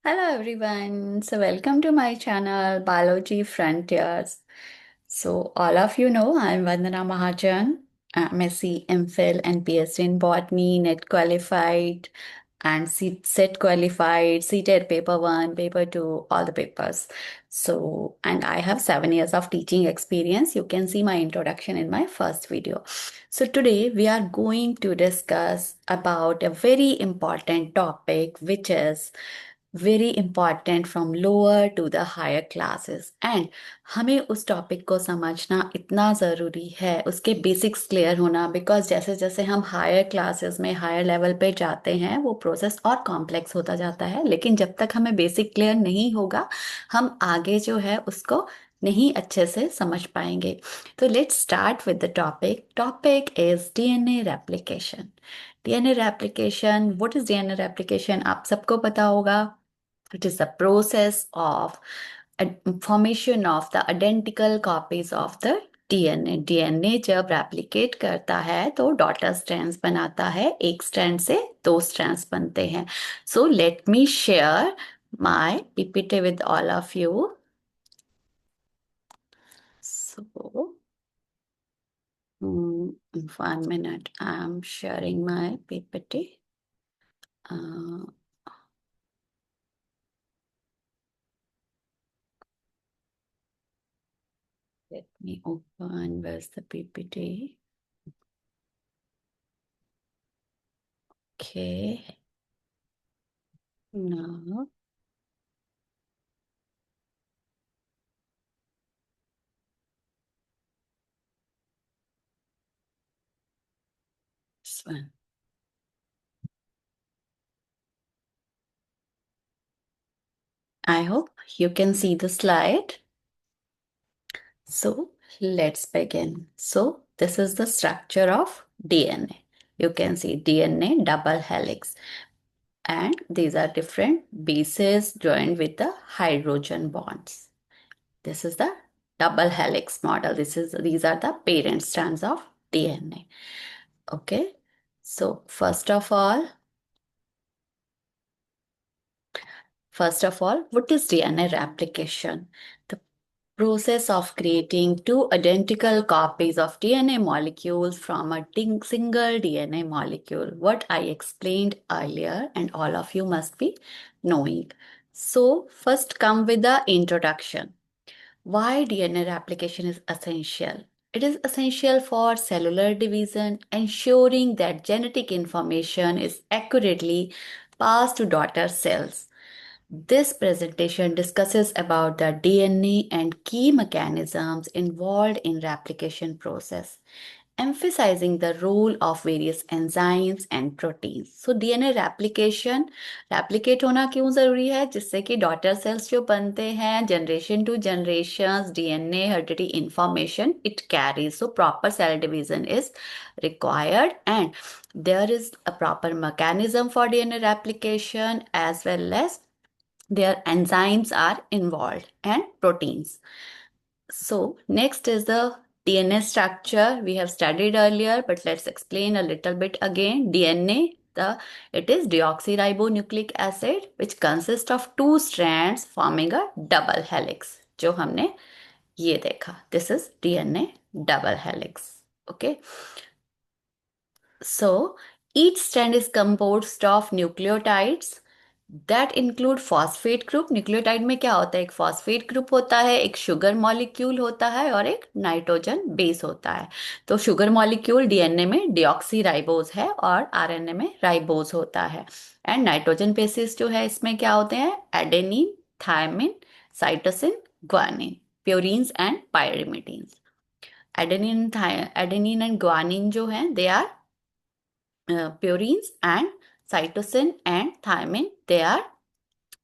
Hello everyone. So welcome to my channel Biology Frontiers. So all of you know I'm Vandana Mahajan. I'm SC, MPhil and PhD in botany, NET qualified and set qualified, CTED paper 1, paper 2, all the papers. So and I have 7 years of teaching experience. You can see my introduction in my first video. So today we are going to discuss about a very important topic which is very important from lower to the higher classes and हमें उस topic को समझना इतना ज़रूरी है उसके basics clear होना because जैसे जैसे हम हायर क्लासेस में हायर लेवल पे जाते हैं वो प्रोसेस और कॉम्प्लेक्स होता जाता है लेकिन जब तक हमें बेसिक क्लियर नहीं होगा हम आगे जो है उसको नहीं अच्छे से समझ पाएंगे तो let's start with the topic is DNA replication DNA replication what is DNA replication आप सबको पता होगा it is the process of formation of the identical copies of the DNA DNA जब रेप्लिकेट करता है तो डॉटर स्ट्रैंड्स बनाता है एक स्ट्रैंड से दो स्ट्रैंड्स बनते हैं so let me share my PPT with all of you so 1 minute I'm sharing my ppt uh, let me open where's the ppt. Okay, now this one. I hope you can see the slide. So let's begin. So this is the structure of DNA. You can see DNA double helix and these are different bases joined with the hydrogen bonds. This is the double helix model. These are the parent strands of DNA. Okay. So first of all, what is DNA replication? The process of creating two identical copies of DNA molecules from a single DNA molecule, what I explained earlier, and all of you must be knowing. So, first come with the introduction. Why DNA replication is essential? It is essential for cellular division, ensuring that genetic information is accurately passed to daughter cells. This presentation discusses about the DNA and key mechanisms involved in replication process, emphasizing the role of various enzymes and proteins. So DNA replication replicate होना क्यों जरूरी है जिससे कि daughter cells जो बनते हैं generation to generation DNA heredity information it carries. So proper cell division is required and there is a proper mechanism for DNA replication as well as their enzymes are involved and proteins. So next is the DNA structure we have studied earlier, but let's explain a little bit again. DNA, it is deoxyribonucleic acid, which consists of two strands forming a double helix. जो हमने ये देखा. This is DNA double helix. Okay. So each strand is composed of nucleotides that include phosphate group nucleotide में क्या होता है एक phosphate group होता है एक शुगर मॉलिक्यूल होता है और एक नाइट्रोजन बेस होता है तो शुगर मॉलिक्यूल डीएनए में डिऑक्सी राइबोज है और आरएनए में राइबोज होता है एंड नाइट्रोजन बेसिस जो है इसमें क्या होते हैं adenine thymine cytosine guanine purines and pyrimidines adenine and guanine जो है they are purines and cytosine and thymine, they are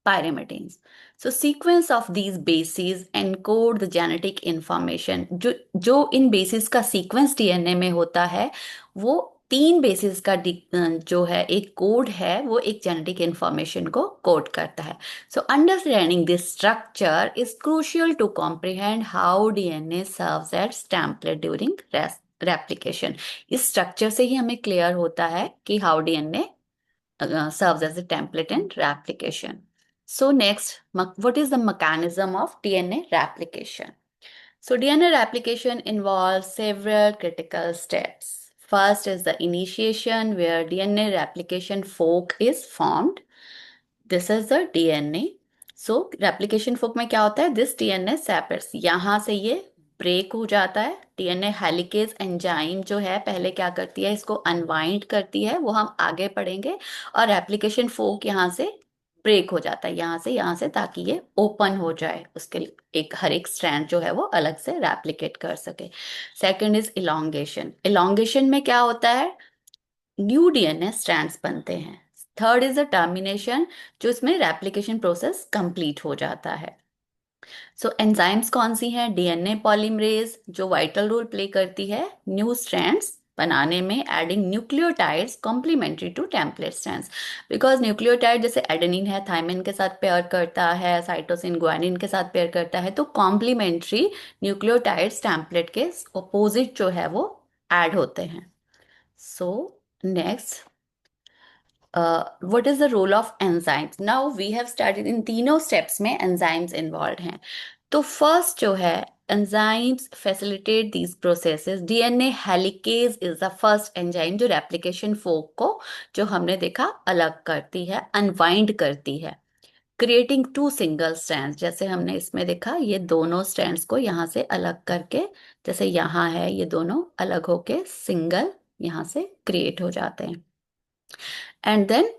pyrimidines. So sequence of these bases encode the genetic information. जो इन bases का sequence DNA में होता है वो तीन basis का जो है एक कोड है वो एक जेनेटिक इंफॉर्मेशन को कोड करता है so understanding this structure is crucial to comprehend how DNA serves as template during replication इस स्ट्रक्चर से ही हमें क्लियर होता है कि how DNA serves as a template in replication. So next, what is the mechanism of DNA replication? So DNA replication involves several critical steps. First is the initiation, where DNA replication fork is formed. This is the DNA. So replication fork में क्या होता है? This DNA separates. यहाँ से ये break हो जाता है. DNA हेलिकेज एंजाइम जो है पहले क्या करती है, इसको अनवाइंड करती है, वो हम आगे पढ़ेंगे. और रेप्लिकेशन फोर्क यहाँ से ब्रेक हो जाता है, यहाँ से, ताकि ये ओपन हो जाए, उसके एक हर एक स्ट्रैंड जो है वो अलग से रेप्लिकेट कर सके. Second is elongation. इलोंगेशन में क्या होता है? न्यू डीएनए स्ट्रैंड्स बनते हैं. थर्ड इज द टर्मिनेशन, जो इसमें रेप्लिकेशन प्रोसेस कंप्लीट हो जाता है. सो एंजाइम्स कौन सी हैं? डीएनए पॉलीमरेज, जो वाइटल रोल प्ले करती है न्यू स्ट्रैंड्स बनाने में, adding nucleotides complementary to template strands. Because nucleotide जैसे एडेनिन है, थाइमिन के साथ पेयर करता है, साइटोसिन ग्वानिन के साथ पेयर करता है, तो कॉम्प्लीमेंट्री न्यूक्लियोटाइड्स टेम्पलेट के ऑपोजिट जो है वो ऐड होते हैं. So next, what is the role of enzymes? Now we have started in तीनों steps में enzymes involved हैं. तो first जो है, enzymes facilitate these processes. DNA helicase is the first enzyme जो replication fork को, जो हमने देखा, अलग करती है, unwind करती है, creating two single strands. जैसे हमने इसमें देखा, ये दोनों strands को यहाँ से अलग करके, जैसे यहाँ है, ये दोनों अलग होके सिंगल यहाँ से क्रिएट हो जाते हैं. And then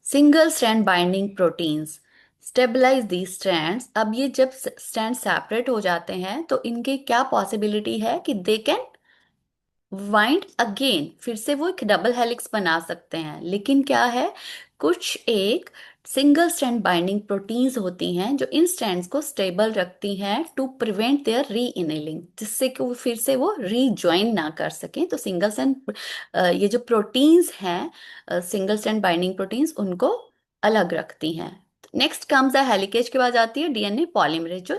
single strand binding proteins stabilize the strands. अब ये जब स्ट्रैंड सेपरेट हो जाते हैं तो इनकी क्या पॉसिबिलिटी है कि दे कैन वाइंड अगेन, फिर से वो एक डबल हेलिक्स बना सकते हैं. लेकिन क्या है, कुछ एक सिंगल स्ट्रैंड बाइंडिंग प्रोटीन्स होती हैं जो इन स्ट्रैंड्स को स्टेबल रखती हैं टू प्रिवेंट देयर री इनेलिंग, जिससे कि वो फिर से वो रीज्वाइन ना कर सकें. तो सिंगल स्ट्रैंड, ये जो प्रोटीन्स हैं, सिंगल स्ट्रैंड बाइंडिंग प्रोटीन्स, उनको अलग रखती हैं. Next comes the helicase. के बाद आती है डीएनए पॉलीमरेज, जो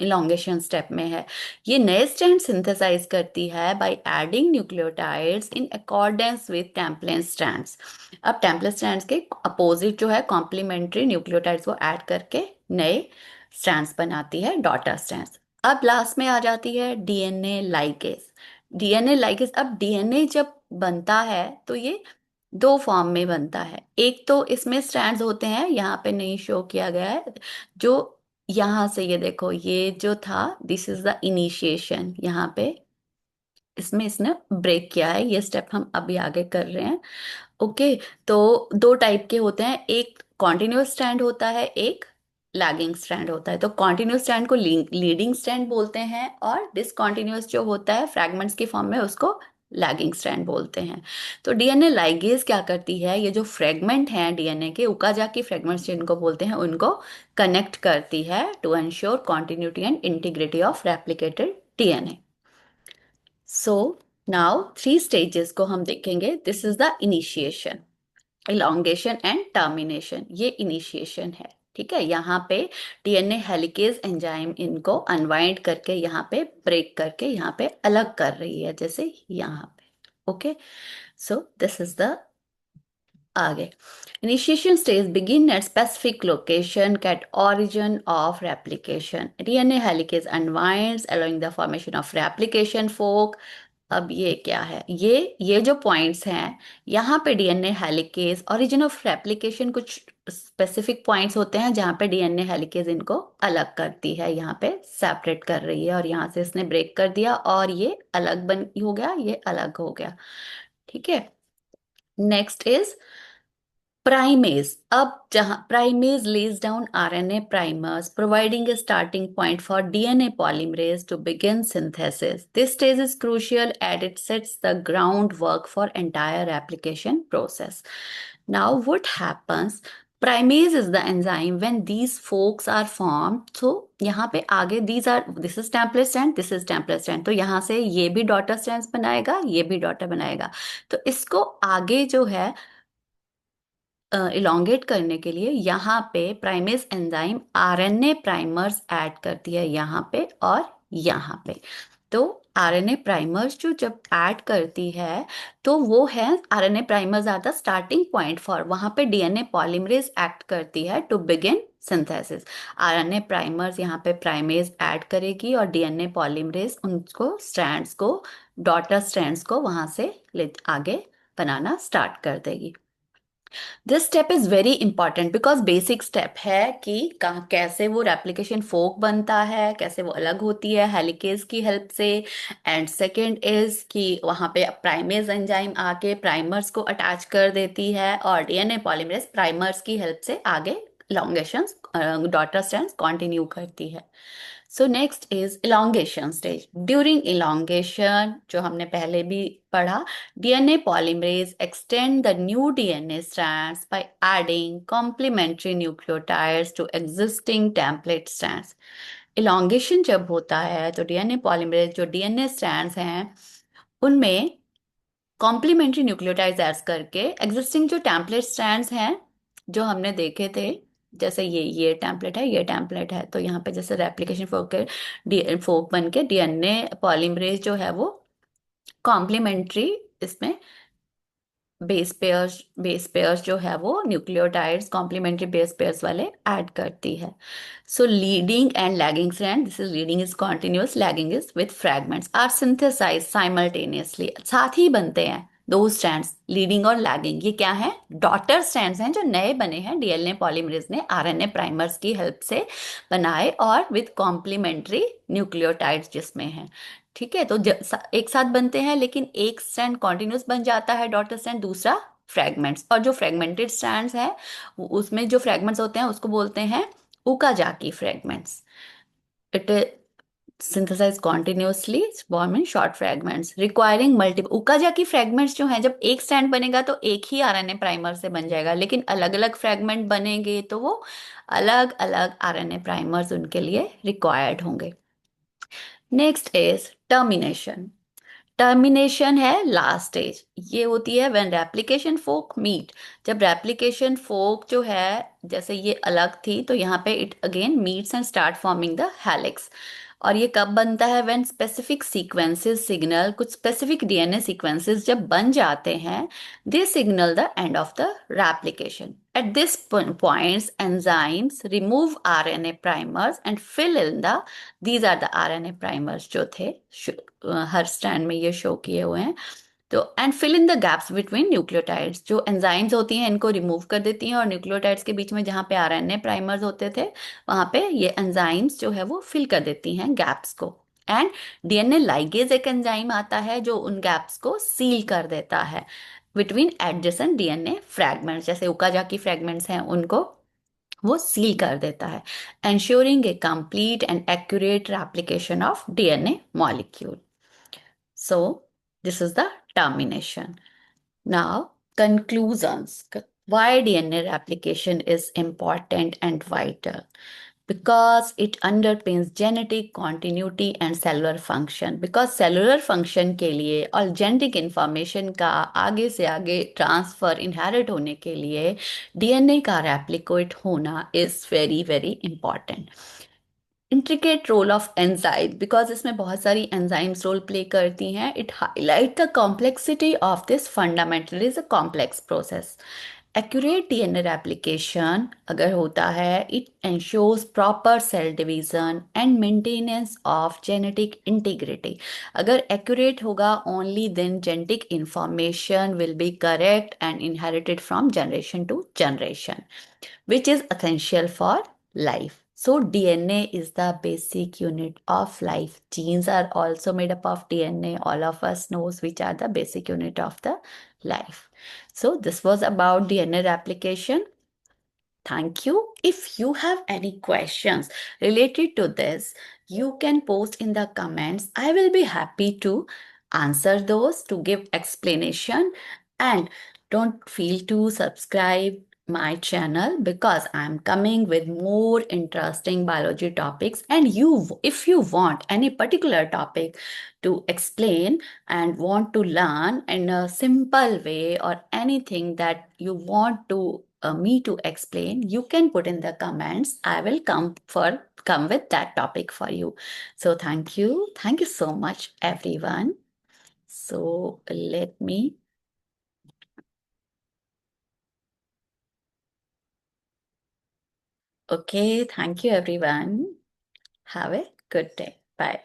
इलोंगेशन स्टेप में है. ये नए स्ट्रैंड सिंथेसाइज करती है by adding nucleotides in accordance with template strands. अब टेम्पलेट स्ट्रैंड्स के अपोजिट जो है कॉम्प्लीमेंट्री न्यूक्लियोटाइड्स को ऐड करके नए स्ट्रैंड्स बनाती है, डॉटर स्ट्रैंड्स. अब लास्ट में आ जाती है डीएनए लाइगेज. डीएनए लाइगेज, अब डीएनए जब बनता है तो ये दो फॉर्म में बनता है. एक तो इसमें स्ट्रैंड्स होते हैं, यहाँ पे नहीं शो किया गया है, जो यहाँ से, ये देखो, ये जो था, दिस इज द इनिशिएशन. यहाँ पे इसमें इसने ब्रेक किया है, ये स्टेप हम अभी आगे कर रहे हैं. ओके. तो दो टाइप के होते हैं, एक कॉन्टिन्यूस स्ट्रैंड होता है, एक लैगिंग स्ट्रैंड होता है. तो कॉन्टिन्यूस स्ट्रैंड को लीडिंग स्ट्रैंड बोलते हैं, और डिसकॉन्टिन्यूस जो होता है फ्रैगमेंट्स की फॉर्म में, उसको लैगिंग स्ट्रैंड बोलते हैं. तो डीएनए लाइगेज क्या करती है, ये जो फ्रेगमेंट हैं डीएनए के, ओकाजाकी फ्रेगमेंट्स जिनको बोलते हैं, उनको कनेक्ट करती है to ensure continuity and integrity of replicated DNA. So now three stages को हम देखेंगे. This is the initiation, elongation and termination. ये इनिशिएशन है, ठीक है. यहाँ पे डीएनए हेलिकेज एंजाइम इनको अनवाइंड करके, यहाँ पे ब्रेक करके, यहाँ पे अलग कर रही है, जैसे यहाँ पे. Okay. So this is the आगे. Initiation stage begin at specific location at origin of replication. DNA helicase unwinds, allowing the formation of replication fork. अब ये क्या है, ये जो पॉइंट्स हैं, यहाँ पे DNA helicase, origin of replication, कुछ स्पेसिफिक पॉइंट्स होते हैं जहाँ पे डीएनए हेलिकेज इनको अलग करती है, यहाँ पे सेपरेट कर रही है, और यहाँ से इसने ब्रेक कर दिया और ये अलग बन हो गया, ये अलग हो गया. ठीक है. Next is primase. अब जहां primase lays down RNA primers, providing a starting point for DNA polymerase to begin synthesis. This stage is crucial as it sets the groundwork for entire replication process. Now, what happens? Primase is the enzyme when these forks are formed. So यहाँ पे आगे this is template strand, this is template strand. तो यहाँ से ये भी daughter strands बनाएगा, ये भी डॉटर बनाएगा. तो इसको आगे जो है इलोंगेट करने के लिए यहाँ पे primase enzyme RNA primers add करती है, यहाँ पे और यहाँ पे. तो आरएनए प्राइमर्स जो जब ऐड करती है, तो वो है RNA primers are the starting point for, वहां पे डीएनए पॉलीमरेज एक्ट करती है to begin synthesis. RNA primers यहाँ पे प्राइमेज ऐड करेगी और डीएनए पॉलीमरेज उनको स्ट्रैंड्स को, डॉटर स्ट्रैंड्स को वहां से ले आगे बनाना स्टार्ट कर देगी। This step is very important because basic step है कि कैसे वो रेप्लिकेशन फोक बनता है, कैसे वो अलग होती है हेलिकेज की हेल्प से। एंड सेकेंड इज कि वहाँ पे प्राइमेज एंजाइम आके प्राइमर्स को अटैच कर देती है और डीएनए पॉलीमरेज प्राइमर्स की हेल्प से आगे इलॉन्गेशन डॉटर स्ट्रैंड्स कंटिन्यू करती है। So next is elongation stage. During elongation जो हमने पहले भी पढ़ा, DNA polymerase extend the new DNA strands by adding complementary nucleotides to existing template strands. Elongation जब होता है तो DNA polymerase जो DNA strands हैं उनमें कॉम्प्लीमेंट्री न्यूक्लियोटाइड्स ऐड करके एग्जिस्टिंग जो टेम्पलेट स्ट्रैंड्स हैं जो हमने देखे थे, जैसे ये टेम्पलेट है, ये टेम्पलेट है, तो यहाँ पे जैसे रेप्लिकेशन फोक के फोक बन के डीएनए पॉलीमरेज जो है वो कॉम्प्लीमेंट्री इसमें बेस पेयर्स जो है वो न्यूक्लियोटाइड्स कॉम्प्लीमेंट्री बेस पेयर्स वाले ऐड करती है। So leading and lagging strand, this is leading is continuous, lagging is with fragments, are synthesize simultaneously, साथ ही बनते हैं दो स्ट्रैंड्स लीडिंग और लैगिंग। ये क्या है? डॉटर स्ट्रैंड्स हैं जो नए बने हैं, डीएनए पॉलीमरेज ने आरएनए प्राइमर्स की हेल्प से बनाए और विथ कॉम्प्लीमेंट्री न्यूक्लियोटाइड्स जिसमें हैं। ठीक है, तो एक साथ बनते हैं लेकिन एक स्ट्रैंड कॉन्टिन्यूस बन जाता है डॉटर स्ट्रैंड, दूसरा फ्रैगमेंट्स, और जो फ्रैगमेंटेड स्ट्रैंड्स हैं उसमें जो फ्रैगमेंट्स होते हैं उसको बोलते हैं Okazaki fragments. It synthesize continuously form in short fragments requiring multiple। Okazaki fragments जो हैं, जब एक स्ट्रैंड बनेगा तो एक ही आरएनए प्राइमर से बन जाएगा, लेकिन अलग अलग फ्रैगमेंट बनेंगे तो वो अलग अलग आरएनए प्राइमर्स उनके लिए रिक्वायर्ड होंगे। Next is termination. टर्मिनेशन है लास्ट स्टेज, ये होती है व्हेन रेप्लिकेशन फोक मीट। जब रेप्लिकेशन फोक जो है, जैसे ये अलग थी तो यहाँ पे it again meets and start forming the helix. और ये कब बनता है? व्हेन स्पेसिफिक सीक्वेंसेस सिग्नल, कुछ स्पेसिफिक डीएनए सीक्वेंसेस जब बन जाते हैं, they signal the end of the replication. At this points enzymes remove RNA primers and fill in the, these are the RNA primers जो थे हर स्टैंड में ये show किए हुए हैं। तो and fill in the gaps between nucleotides, जो enzymes होती हैं इनको रिमूव कर देती हैं और न्यूक्लियोटाइड्स के बीच में जहाँ पे आरएनए प्राइमर्स होते थे वहां पे ये एंजाइम्स जो है वो फिल कर देती हैं गैप्स को। एंड डीएनए लाइगेज एक एंजाइम आता है जो उन गैप्स को सील कर देता है बिटवीन एडजेसेंट डीएनए फ्रैगमेंट्स, जैसे ओकाजाकी फ्रैगमेंट्स हैं उनको वो सील कर देता है, ensuring a complete and accurate replication of DNA molecule. So, this is the termination. Now, conclusions. Why DNA replication is important and vital? Because it underpins genetic continuity and cellular function. Because cellular function के लिए और genetic information का आगे से आगे transfer inherit होने के लिए डीएनए का रेप्लिकेट होना is very very important. Intricate role of enzyme, because इसमें बहुत सारी एंजाइम्स रोल प्ले करती हैं। It highlight the complexity of this fundamentally is a complex process. Accurate DNA replication अगर होता है, it ensures proper cell division and maintenance of genetic integrity. अगर accurate होगा only then genetic information will be correct and inherited from generation to generation, which is essential for life. So, DNA is the basic unit of life. Genes are also made up of DNA. All of us knows which are the basic unit of the life. So, this was about DNA replication. Thank you. If you have any questions related to this, you can post in the comments. I will be happy to answer those, to give explanation. And don't feel to subscribe my channel because I'm coming with more interesting biology topics. And you, if you want any particular topic to explain and want to learn in a simple way, or anything that you want to me to explain, you can put in the comments. I will come with that topic for you. So thank you so much everyone. So let me Okay, thank you everyone. Have a good day. Bye.